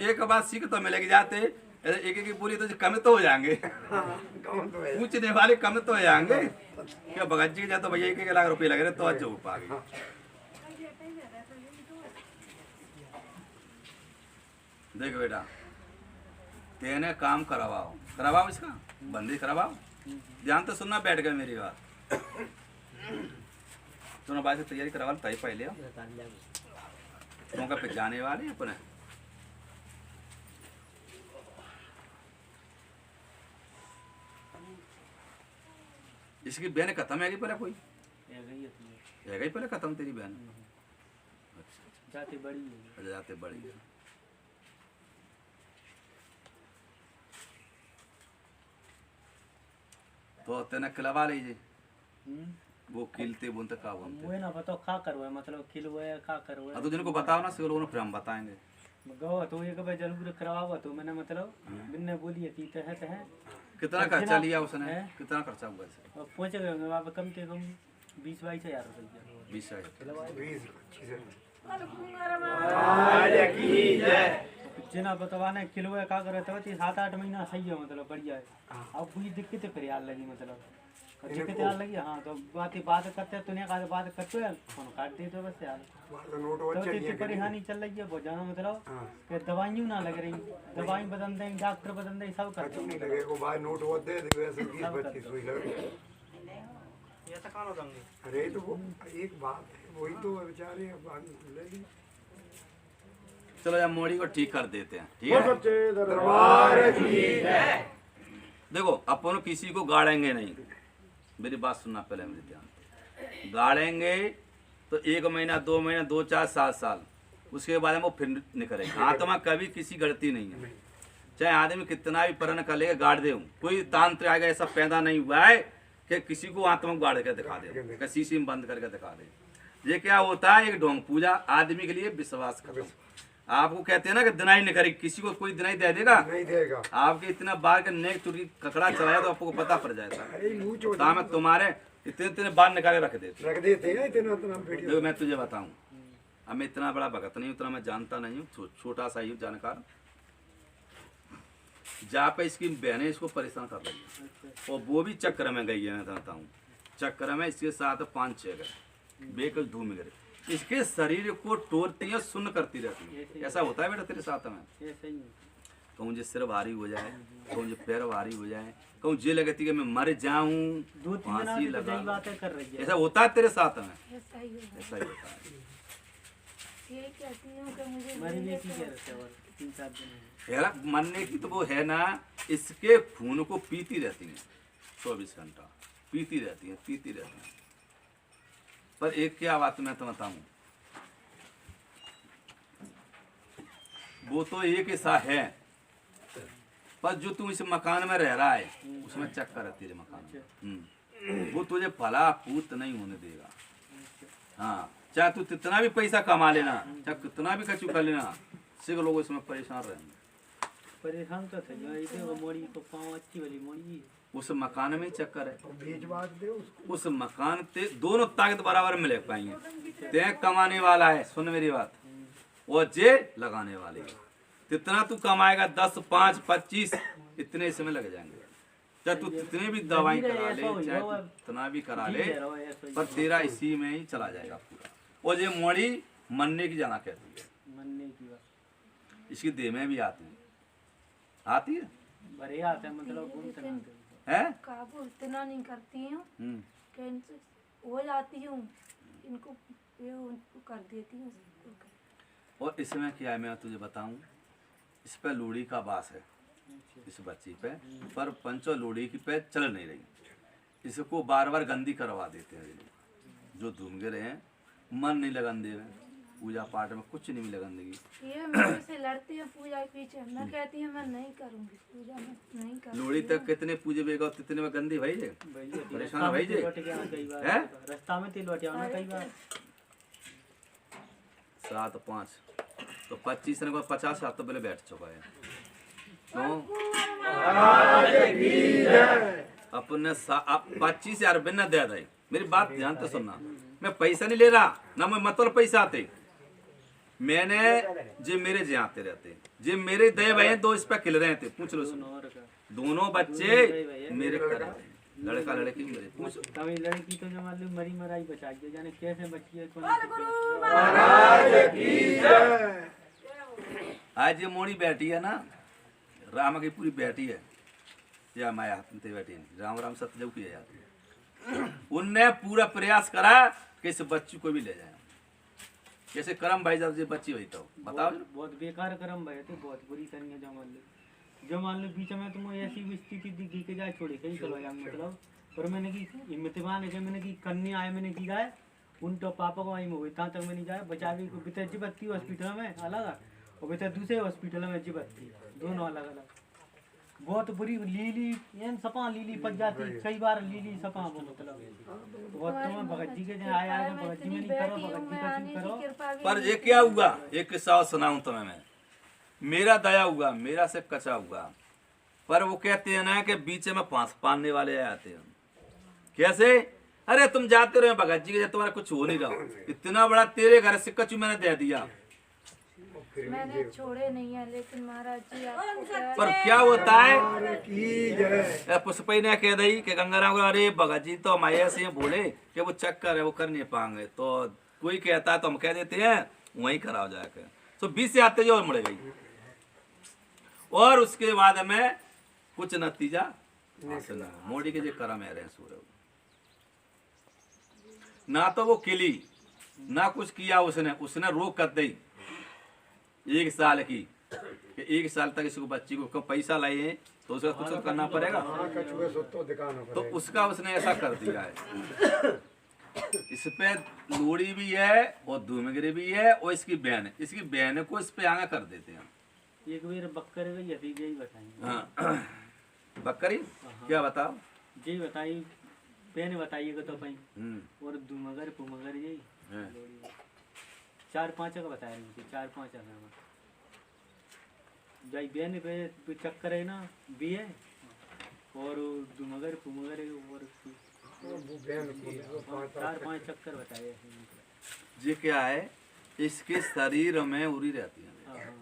एक बात सीख तो मिलेगी जाते एक एक पूरी तो कम तो हो जाएंगे, पूछने वाले कम तो हो जाएंगे। क्या भगत जी जाए तो भैया 1 लाख रुपए लगे तो आज जोड़ पा गए। देख बेटा तेने काम करवाओ इसका बंदी करवाओ। ध्यान तो सुनना बैठ गए मेरी बात। दोनों बात से तैयारी करवा लो तय पहले मौका पे जाने वाले अपने। इसकी बहन खत्म है पहले कोई है गई पहले खत्म तेरी बहन। अच्छा जाते बड़ी है। तो तेने खिलवा लीजिए वो खिलते बुनते का बुनते वो ना बताओ खा करवा मतलब खिलवा खा करवा। तो जिनको बताओ ना सिर्फ लोगों फिर हम बताएंगे। गवा तो एक बार जरूर करवावा तो मैंने मतलब बिन्ने बोलिए कि तो है कितना खर्चा लिया उसने कितना खर्चा हुआ इसे? पहुँच गए होंगे वहाँ पे कम से कम 20-22 हज़ार रुपये। 20 जिना बतावाने किलो का करे तो 7-8 महीना सही है मतलब बढ़िया है। अब कोई दिक्कत है फिर यार लगी मतलब दिक्कत यार लगी। हाँ तो बात करते तो नहीं बात करते यार फोन काट दे तो बस यार तो इतनी परेशानी चल रही है बहुत ज़्यादा मतलब कि दवाइयाँ ना लग रही दवाई बदल दें डॉक्टर बदल दें सब करते अरे तो वो एक बात है वही तो बेचारे चलो यार मोड़ी को ठीक कर देते हैं। ठीक है दरबार की जय। देखो अपन किसी को गाड़ेंगे नहीं, मेरी बात सुनना पहले मेरे ध्यान। गाड़ेंगे तो 1 महीना 2 महीना 2 4 7 साल उसके बाद में वो फिर नहीं करेंगे। आत्मा कभी किसी गलती नहीं है, चाहे आदमी कितना भी परण कर लेगा गाड़ दे। कोई तांत्र आएगा ऐसा पैदा नहीं हुआ है कि किसी को आत्मा को गाड़ कर दिखा दे, शीशी में बंद करके दिखा दे। ये क्या होता है एक ढोंग पूजा आदमी के लिए विश्वास खत्म। आपको कहते हैं ना कि दिनाई नहीं करेगी, किसी को कोई दिनाई दे देगा नहीं देगा। आपके इतना बार के नेक चुटकी ककड़ा चलाया तो आपको पता पड़ जाएगा। तो मैं तुम्हारे इतने बार निकाले रख देते हैं इतना देखो मैं तुझे बताऊं, अब मैं इतना बड़ा भगत नहीं, उतना मैं जानता नहीं हूँ, छोटा सा ही हूँ जानकार। जहाँ पे इसकी बहनें इसको परेशान कर रही है और वो भी चक्कर में गई है। मैं बताता हूँ चक्कर में इसके साथ 5-6 गए बेकल धूम गए। इसके शरीर को तोड़ती है सुन्न करती रहती है। ऐसा होता है बेटा तेरे साथ में? कहूँ जो सिर भारी हो जाए, कहूँ जो पैर भारी हो जाए, कहूँ जे लगती है मैं मर जाऊँ, फांसी लगा। ऐसा होता है तेरे साथ में? ऐसा ही होता है। मरने की तो वो है ना, इसके खून को पीती रहती है 24 घंटा पीती रहती है। पर एक क्या बात मैं तो बताऊं, वो तो एक ऐसा है पर जो तू इस मकान में रह रहा है उसमें चक्कर है तेरे मकान में। वो तुझे भला पूत नहीं होने देगा। हाँ चाहे तू कितना भी पैसा कमा लेना, चाहे कितना भी कचू कर लेना, सिर्फ लोग इसमें परेशान रहेंगे। परेशान तो थे मोड़ी को पाँव अच्छी वाली मोड़ी उस मकान में ही चक्कर है। उस मकान ते दोनों ताकत बराबर मिले पाएंगे। ते कमाने वाला है, सुन मेरी बात, और जे लगाने वाले। कितना तू कमाएगा 10 5 25 इतने समय लग जाएंगे। चाहे तू कितने भी दवाई करा ले, चाहे कितना भी करा ले, पर तेरा इसी में ही चला जाएगा पूरा। और ये मोड़ी मरने की जाना कहती है। मरने की बात इसकी देह में भी आती है बड़े आते हैं मतलब है काबू इतना नहीं करती हूँ कि इनसे हो जाती हूँ, इनको ये उनको कर देती हूँ। और इसमें क्या है मैं तुझे बताऊं, इस पे लोड़ी का वास है इस बच्ची पे, पर पंचो लोड़ी की पे चल नहीं रही। इसको बार बार गंदी करवा देते हैं लोग जो धूम गिरे हैं, मन नहीं लगन दे रहे पूजा पाठ में, कुछ नहीं लगन देगी। ये मेरे से लड़ते हैं पूजा के पीछे, मैं कहती हूँ मैं नहीं करूँगी पूजा, मैं नहीं करूँगी। लोड़ी तक कितने पूजे बेगा कितने में गंदी भाई जे परेशान भाई जे है रास्ता में तिल बटिया कई बार 7 5 तो 25 ने 50 हाथ तो पहले बैठ चुका है। क्यों अपने 25 यार बिना दे दे मेरी बात ध्यान से सुनना, मैं पैसा नहीं ले रहा ना, मैं मतलब पैसा आते मैंने जे मेरे जे आते रहते जे मेरे दे भाई दो इस पे खिल रहे थे, पूछ लो दोनों बच्चे मेरे कर रहे हैं, लड़का लड़की मेरे, पूछ तभी लड़की तो जो मान लो मरी मराई बचा के जाने कैसे बची है आज ये मोड़ी बैठी है ना, राम की पूरी बैठी है या माया ते बैठी नहीं, राम राम सत्यदेव की है यार। उनने पूरा प्रयास करा कि इस बच्ची को भी ले जाए, कैसे करम भाई जब ये बच्ची हुई तो बताओ। बहुत बेकार कर्म भाई थे, बहुत बुरी तरीके जो मान लो बीच में तुम ऐसी स्थिति दिखी के जाए छोड़ी कहीं चलो यार मतलब, पर मैंने की हिम्मतवान है कि मैंने की करनी आए मैंने की गाय उन तो पापा को वहीं हुई तहाँ तक मैंने जाए बचा भी बीते जिबत्ती हॉस्पिटल में अलग और बीते दूसरे हॉस्पिटल में जिबत्ती, दोनों अलग अलग। बहुत बुरी लीली एन सपा लीली पक जाती कई बार लीली सपा वो मतलब बहुत तुम्हें भगत जी के आया है भगत जी में नहीं करो भगत जी का क्यों करो। पर ये क्या हुआ, एक किस्सा सुनाऊं तुम्हें मैं, मेरा दया हुआ, मेरा से कचा हुआ, पर वो कहते हैं ना कि बीच में फांस पाने वाले आते हैं। कैसे? अरे तुम जाते रहे भगत जी के, तुम्हारा कुछ हो नहीं रहा, इतना बड़ा तेरे घर से कचू मैंने दे दिया, मैंने छोड़े नहीं है लेकिन महाराज जी आपको पर क्या होता है पुष्पी ने कह दी कि गंगाराम को, अरे भगत जी तो हमारे ऐसे बोले कि वो चक्कर है वो कर नहीं पाएंगे, तो कोई कहता है तो हम कह देते हैं वहीं कराओ जाकर, तो 20 से आते जो और मुड़ गई। और उसके बाद में कुछ नतीजा हासिल ना, मोदी के जो कर्म है रहे सूर्य ना तो वो किली ना कुछ किया उसने रोक कर दी 1 साल की, कि 1 साल तक इसको बच्ची को पैसा लाए तो उसका कुछ तो करना पड़ेगा, तो उसका उसने ऐसा कर दिया है। इस पे लोड़ी भी है और धूमगिरी भी है और इसकी बहन को इस पे आगा कर देते हैं। एक बार बक्कर गई यही यही बताएंगे। हाँ बकरी क्या बताओ जी बताई बहन बताइएगा तो भाई और धूमगर पुमगर यही 4-5 का बताया मुझे 4-5 जाई बहन पे चक्कर है ना बी है और धूमगर पुमगर और 4-5 चक्कर बताए। ये क्या है, इसके शरीर में उड़ी रहती है,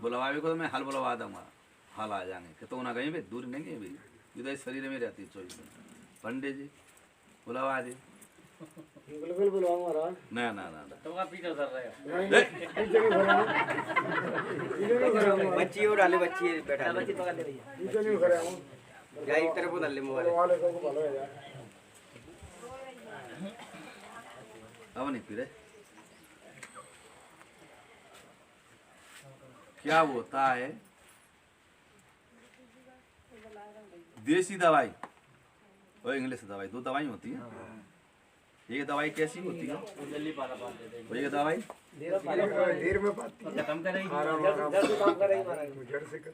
बुलवावे को तो मैं हल बुलवा दूंगा, हल आ जाएंगे कि तो ना कहीं भी दूर नहीं गए भी, इधर शरीर में रहती है 24 घंटे। पंडित जी बुलवा जी, बिल्कुल बुलाओ महाराज। ना ना ना ना तो आप पीछे उधर रहे बच्ची और डाले बच्ची बैठा बच्ची पकड़ ले भैया पीछे नहीं खड़े हूं या एक तरफ उधर ले मोबाइल वाले को भलो है यार। अब नहीं पी रहे। क्या होता है, देसी दवाई और इंग्लिश दवाई, 2 दवाई होती है। एक दवाई कैसी होती है, और एक दवाई देर में बात खत्म करेंगे जड़ से कर